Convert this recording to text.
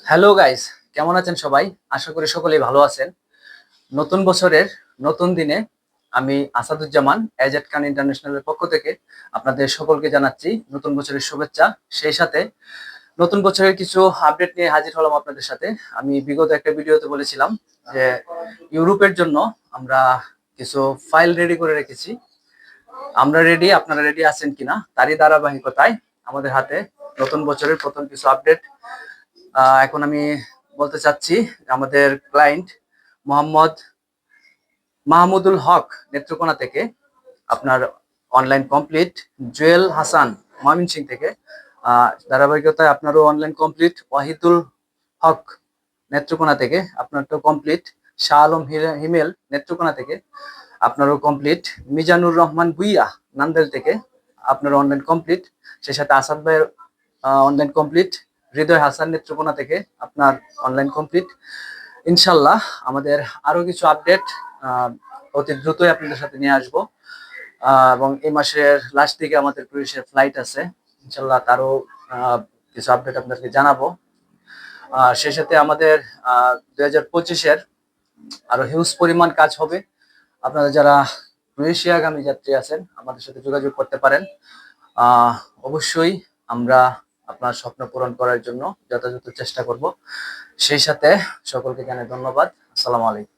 Hello guys, কেমন আছেন সবাই? আশা করি সকলেই ভালো আছেন। নতুন বছরের নতুন দিনে আমি আসাদুজ্জামান এজেড খান ইন্টারন্যাশনালের পক্ষ থেকে আপনাদের সকলকে জানাচ্ছি নতুন বছরের শুভেচ্ছা। সেই সাথে নতুন বছরের কিছু আপডেট নিয়ে হাজির হলাম আপনাদের সাথে। আমি বিগত একটা ভিডিওতে বলেছিলাম যে ইউরোপের জন্য আমরা কিছু ফাইল রেডি করে রেখেছি। আমরা রেডি, আপনারা রেডি আছেন কিনা তারই ধারাবাহিকতায় আমাদের হাতে নতুন বছরের প্রথম কিছু আপডেট। এখন আমি বলতে চাচ্ছি আমাদের ক্লায়েন্ট মোহাম্মদ মাহমুদুল হক নেত্রকোনা থেকে আপনার অনলাইন কমপ্লিট, জুয়েল হাসান ময়মনসিং থেকে ধারাবাহিকতায় আপনারও অনলাইন কমপ্লিট, ওয়াহিদুল হক নেত্রকোনা থেকে আপনার তো কমপ্লিট, শাহ আলম হিমেল নেত্রকোনা থেকে আপনারও কমপ্লিট, মিজানুর রহমান ভুইয়া নান্দেল থেকে আপনার অনলাইন কমপ্লিট, সেই সাথে আসাদ ভাইয়ের অনলাইন কমপ্লিট, হৃদয় হাসান নেত্রকোনা থেকে আপনার অনলাইন কমপ্লিট। ইনশাল্লাহ আমাদের আরো কিছু আপডেট অতি দ্রুতই আপনাদের সাথে নিয়ে আসবো। এবং এই মাসের লাস্ট দিকে আমাদের ক্রুইজের ফ্লাইট আছে, ইনশাল্লাহ তারও কিছু আপডেট আপনাদেরকে জানাবো। সেই সাথে আমাদের 2025-এর আরো হিউজ পরিমাণ কাজ হবে। আপনারা যারা ক্রোয়েশিয়াগামী যাত্রী আছেন আমাদের সাথে যোগাযোগ করতে পারেন। অবশ্যই আমরা আপনার স্বপ্ন পূরণ করার জন্য যথাযথ চেষ্টা করব। সেই সাথে সকলকে জানাই ধন্যবাদ। আসসালামু আলাইকুম।